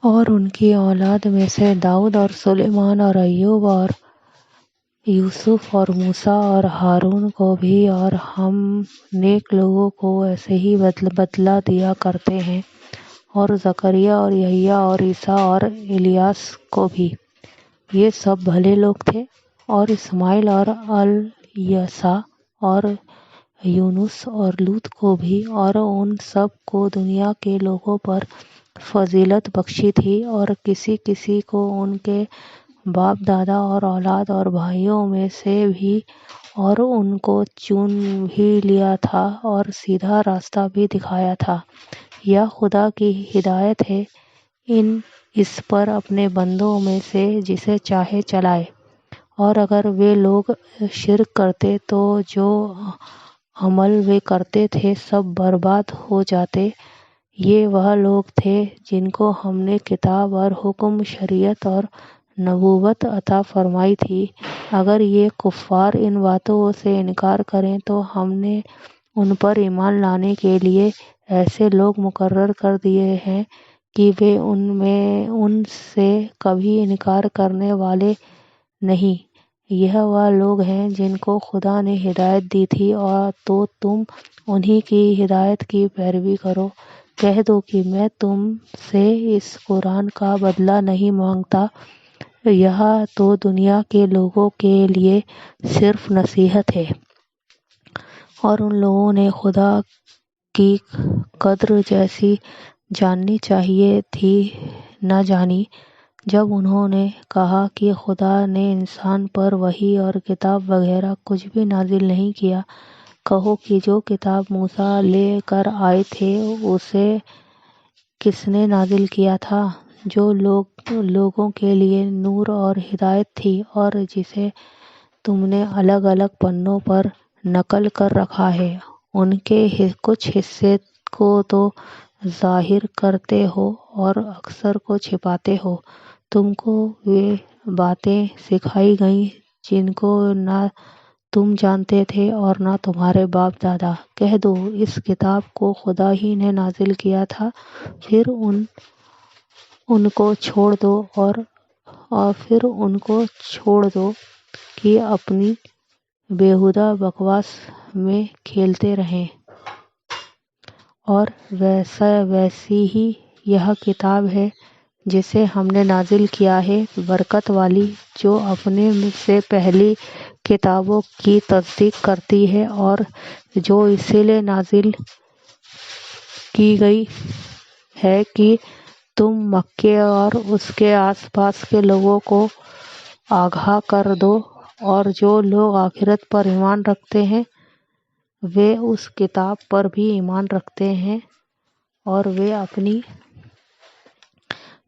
اور ان کی اولاد میں سے داؤد اور سلیمان اور ایوب اور یوسف اور موسیٰ اور ہارون کو بھی، اور ہم نیک لوگوں کو ایسے ہی بدلہ دیا کرتے ہیں، اور زکریا اور یحییٰ اور عیسیٰ اور الیاس کو بھی، یہ سب بھلے لوگ تھے، اور اسماعیل اور الیسع اور یونس اور لوط کو بھی، اور ان سب کو دنیا کے لوگوں پر فضیلت بخشی تھی، اور کسی کسی کو ان کے باپ دادا اور اولاد اور بھائیوں میں سے بھی، اور ان کو چن بھی لیا تھا اور سیدھا راستہ بھی دکھایا تھا۔ یہ خدا کی ہدایت ہے، اس پر اپنے بندوں میں سے جسے چاہے چلائے۔ اور اگر وہ لوگ شرک کرتے تو جو عمل وہ کرتے تھے سب برباد ہو جاتے۔ یہ وہ لوگ تھے جن کو ہم نے کتاب اور حکم، شریعت اور نبوت عطا فرمائی تھی۔ اگر یہ کفار ان باتوں سے انکار کریں تو ہم نے ان پر ایمان لانے کے لیے ایسے لوگ مقرر کر دیے ہیں کہ وہ ان سے کبھی انکار کرنے والے نہیں۔ یہ وہ لوگ ہیں جن کو خدا نے ہدایت دی تھی، اور تو تم انہی کی ہدایت کی پیروی کرو۔ کہہ دو کہ میں تم سے اس قرآن کا بدلہ نہیں مانگتا، یہ تو دنیا کے لوگوں کے لیے صرف نصیحت ہے۔ اور ان لوگوں نے خدا کی قدر جیسی جاننی چاہیے تھی نہ جانی، جب انہوں نے کہا کہ خدا نے انسان پر وحی اور کتاب وغیرہ کچھ بھی نازل نہیں کیا۔ کہو کہ جو کتاب موسیٰ لے کر آئے تھے اسے کس نے نازل کیا تھا؟ جو لوگوں کے لیے نور اور ہدایت تھی، اور جسے تم نے الگ الگ پنوں پر نقل کر رکھا ہے۔ ان کے کچھ حصے کو تو ظاہر کرتے ہو اور اکثر کو چھپاتے ہو۔ تم کو وہ باتیں سکھائی گئیں جن کو نہ تم جانتے تھے اور نہ تمہارے باپ دادا۔ کہہ دو اس کتاب کو خدا ہی نے نازل کیا تھا، پھر ان کو چھوڑ دو کہ اپنی بیہودہ بکواس میں کھیلتے رہیں۔ اور ویسی ہی یہ کتاب ہے جسے ہم نے نازل کیا ہے، برکت والی، جو اپنے سے پہلی کتابوں کی تصدیق کرتی ہے، اور جو اسی لیے نازل کی گئی ہے کہ تم مکے اور اس کے آس پاس کے لوگوں کو آگاہ کر دو، اور جو لوگ آخرت پر ایمان رکھتے ہیں وہ اس کتاب پر بھی ایمان رکھتے ہیں، اور وہ اپنی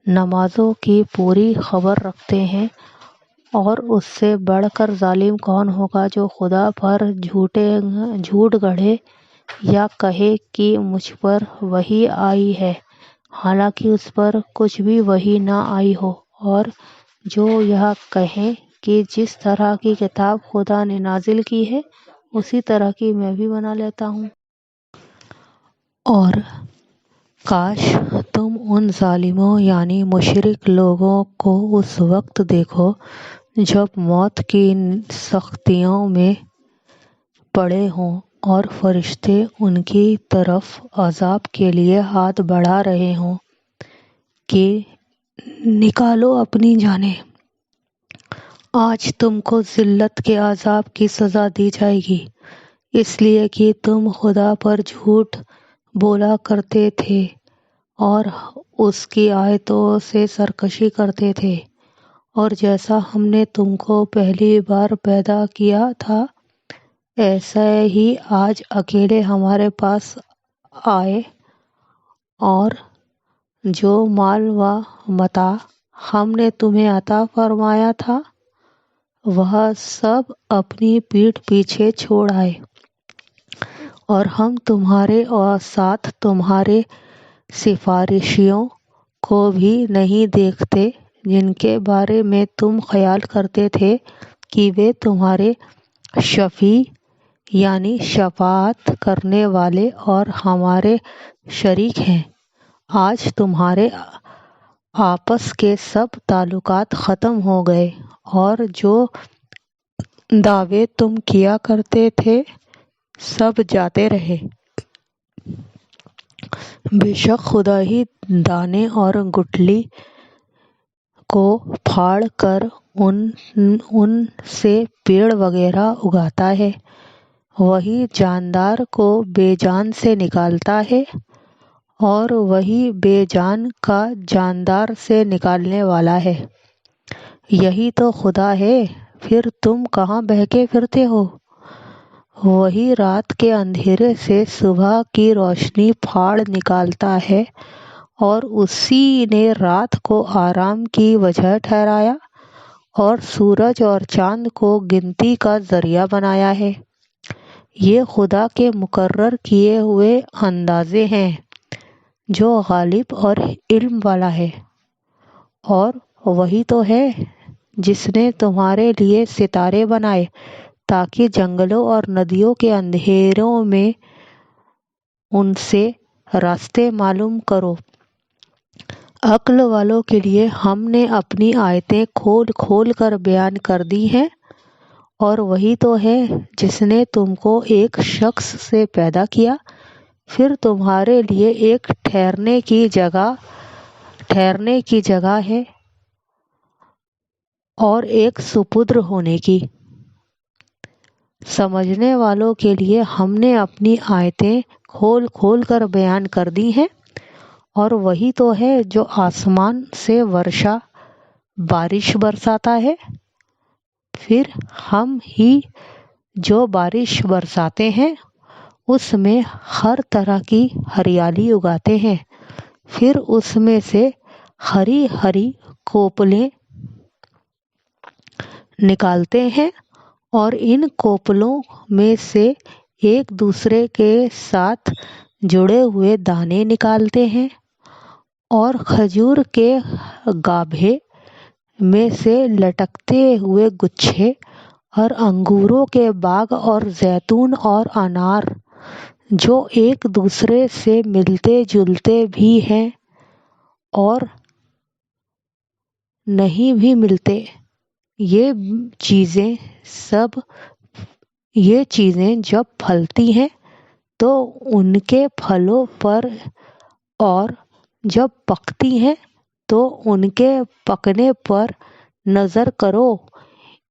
نمازوں کی پوری خبر رکھتے ہیں۔ اور اس سے بڑھ کر ظالم کون ہوگا جو خدا پر جھوٹ گڑھے یا کہے کہ مجھ پر وحی آئی ہے، حالانکہ اس پر کچھ بھی وحی نہ آئی ہو، اور جو یہ کہیں کہ جس طرح کی کتاب خدا نے نازل کی ہے اسی طرح کی میں بھی بنا لیتا ہوں۔ اور کاش تم ان ظالموں یعنی مشرک لوگوں کو اس وقت دیکھو جب موت کی سختیوں میں پڑے ہوں اور فرشتے ان کی طرف عذاب کے لیے ہاتھ بڑھا رہے ہوں کہ نکالو اپنی جانیں، آج تم کو ذلت کے عذاب کی سزا دی جائے گی، اس لیے کہ تم خدا پر جھوٹ بولا کرتے تھے اور اس کی آیتوں سے سرکشی کرتے تھے۔ اور جیسا ہم نے تم کو پہلی بار پیدا کیا تھا ایسے ہی آج اکیلے ہمارے پاس آئے، اور جو مال و متاع ہم نے تمہیں عطا فرمایا تھا وہ سب اپنی پیٹھ پیچھے چھوڑ آئے، اور ہم تمہارے ساتھ تمہارے سفارشیوں کو بھی نہیں دیکھتے جن کے بارے میں تم خیال کرتے تھے کہ وہ تمہارے شفیع یعنی شفاعت کرنے والے اور ہمارے شریک ہیں۔ آج تمہارے آپس کے سب تعلقات ختم ہو گئے اور جو دعوے تم کیا کرتے تھے سب جاتے رہے۔ بے شک خدا ہی دانے اور گٹھلی کو پھاڑ کر ان سے پیڑ وغیرہ اگاتا ہے، وہی جاندار کو بے جان سے نکالتا ہے اور وہی بے جان کا جاندار سے نکالنے والا ہے۔ یہی تو خدا ہے، پھر تم کہاں بہکے پھرتے ہو؟ وہی رات کے اندھیرے سے صبح کی روشنی پھاڑ نکالتا ہے اور اسی نے رات کو آرام کی وجہ ٹھہرایا اور سورج اور چاند کو گنتی کا ذریعہ بنایا ہے۔ یہ خدا کے مقرر کیے ہوئے اندازے ہیں جو غالب اور علم والا ہے۔ اور وہی تو ہے جس نے تمہارے لیے ستارے بنائے تاکہ جنگلوں اور ندیوں کے اندھیروں میں ان سے راستے معلوم کرو۔ عقل والوں کے لیے ہم نے اپنی آیتیں کھول کھول کر بیان کر دی ہیں۔ اور وہی تو ہے جس نے تم کو ایک شخص سے پیدا کیا، پھر تمہارے لیے ایک ٹھہرنے کی جگہ ہے اور ایک سپرد ہونے کی۔ سمجھنے والوں کے لیے ہم نے اپنی آیتیں کھول کھول کر بیان کر دی ہیں۔ اور وہی تو ہے جو آسمان سے بارش برساتا ہے، پھر ہم ہی جو بارش برساتے ہیں اس میں ہر طرح کی ہریالی اگاتے ہیں، پھر اس میں سے ہری ہری کوپلیں نکالتے ہیں اور ان کوپلوں میں سے ایک دوسرے کے ساتھ جڑے ہوئے دانے نکالتے ہیں، اور کھجور کے گابھے میں سے لٹکتے ہوئے گچھے، اور انگوروں کے باغ اور زیتون اور انار جو ایک دوسرے سے ملتے جلتے بھی ہیں اور نہیں بھی ملتے۔ یہ چیزیں جب پھلتی ہیں تو ان کے پھلوں پر، اور جب پکتی ہیں تو ان کے پکنے پر نظر کرو۔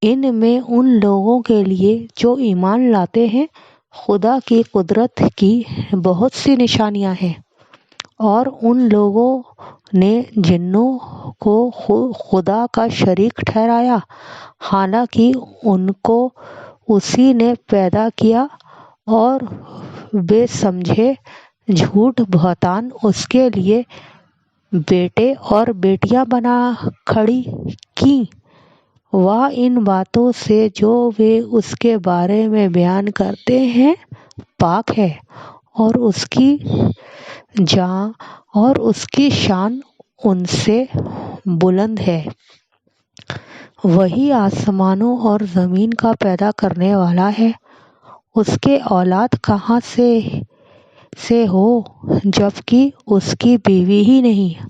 ان میں ان لوگوں کے لیے جو ایمان لاتے ہیں خدا کی قدرت کی بہت سی نشانیاں ہیں۔ اور ان لوگوں نے جنوں کو خدا کا شریک ٹھہرایا، حالانکہ ان کو اسی نے پیدا کیا، اور بے سمجھے جھوٹ بہتان اس کے لیے بیٹے اور بیٹیاں بنا کھڑی کیں۔ وہ ان باتوں سے جو وہ اس کے بارے میں بیان کرتے ہیں پاک ہے، اور اس کی شان ان سے بلند ہے۔ وہی آسمانوں اور زمین کا پیدا کرنے والا ہے۔ اس کے اولاد کہاں سے ہو جبکہ اس کی بیوی ہی نہیں،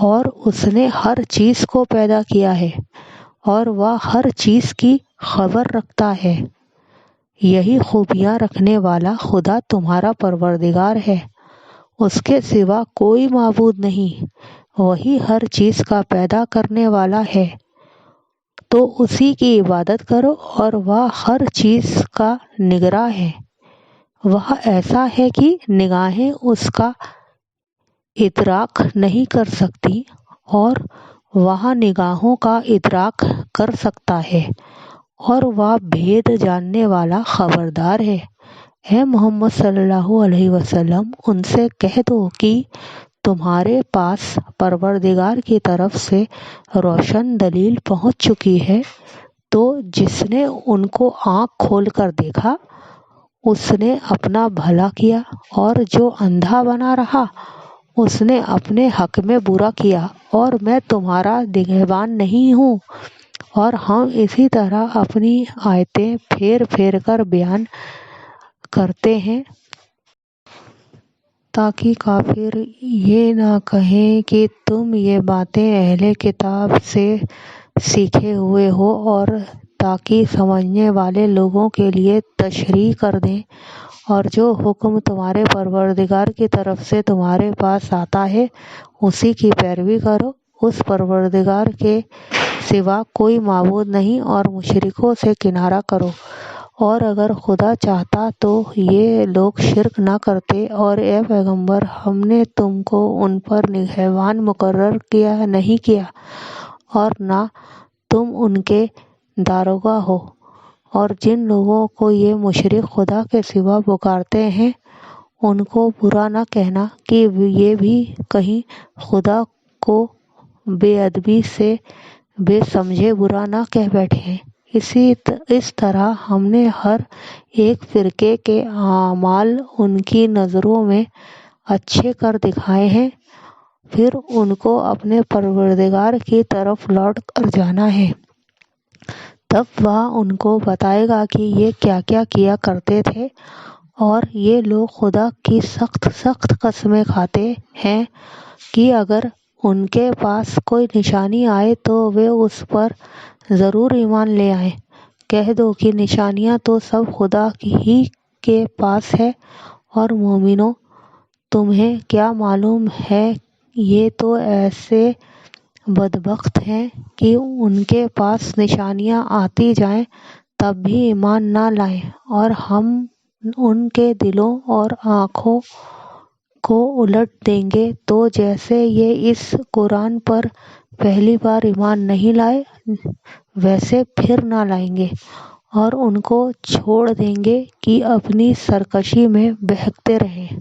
اور اس نے ہر چیز کو پیدا کیا ہے اور وہ ہر چیز کی خبر رکھتا ہے۔ یہی خوبیاں رکھنے والا خدا تمہارا پروردگار ہے، اس کے سوا کوئی معبود نہیں۔ وہی ہر چیز کا پیدا کرنے والا ہے، تو اسی کی عبادت کرو، اور وہ ہر چیز کا نگراں ہے۔ وہ ایسا ہے کہ نگاہیں اس کا ادراک نہیں کر سکتی، اور وہ نگاہوں کا ادراک کر سکتا ہے، اور وہ بھید جاننے والا خبردار ہے۔ اے محمد صلی اللہ علیہ وسلم، ان سے کہہ دو کہ تمہارے پاس پروردگار کی طرف سے روشن دلیل پہنچ چکی ہے، تو جس نے ان کو آنکھ کھول کر دیکھا اس نے اپنا بھلا کیا، اور جو اندھا بنا رہا اس نے اپنے حق میں برا کیا، اور میں تمہارا نگہبان نہیں ہوں۔ اور ہم اسی طرح اپنی آیتیں پھیر پھیر کر بیان کرتے ہیں تاکہ کافر یہ نہ کہیں کہ تم یہ باتیں اہل کتاب سے سیکھے ہوئے ہو، اور تاکہ سمجھنے والے لوگوں کے لیے تشریح کر دیں، اور جو حکم تمہارے پروردگار کی طرف سے تمہارے پاس آتا ہے اسی کی پیروی کرو۔ اس پروردگار کے سوا کوئی معبود نہیں، اور مشرکوں سے کنارہ کرو۔ اور اگر خدا چاہتا تو یہ لوگ شرک نہ کرتے، اور اے پیغمبر ہم نے تم کو ان پر نگہبان مقرر نہیں کیا، اور نہ تم ان کے داروغہ ہو۔ اور جن لوگوں کو یہ مشرک خدا کے سوا پکارتے ہیں ان کو برا نہ کہنا کہ یہ بھی کہیں خدا کو بے ادبی سے بے سمجھے برا نہ کہہ بیٹھیں۔ اس طرح ہم نے ہر ایک فرقے کے اعمال ان کی نظروں میں اچھے کر دکھائے ہیں، پھر ان کو اپنے پروردگار کی طرف لوٹ کر جانا ہے، تب وہ ان کو بتائے گا کہ یہ کیا کیا کیا کرتے تھے۔ اور یہ لوگ خدا کی سخت سخت قسمیں کھاتے ہیں کہ اگر ان کے پاس کوئی نشانی آئے تو وہ اس پر ضرور ایمان لے آئیں۔ کہہ دو کہ نشانیاں تو سب خدا ہی کے پاس ہے، اور مومنوں تمہیں کیا معلوم ہے یہ تو ایسے بدبخت ہیں کہ ان کے پاس نشانیاں آتی جائیں تب بھی ایمان نہ لائیں، اور ہم ان کے دلوں اور آنکھوں کو الٹ دیں گے تو جیسے یہ اس قرآن پر پہلی بار ایمان نہیں لائے ویسے پھر نہ لائیں گے، اور ان کو چھوڑ دیں گے کہ اپنی سرکشی میں بہکتے رہیں۔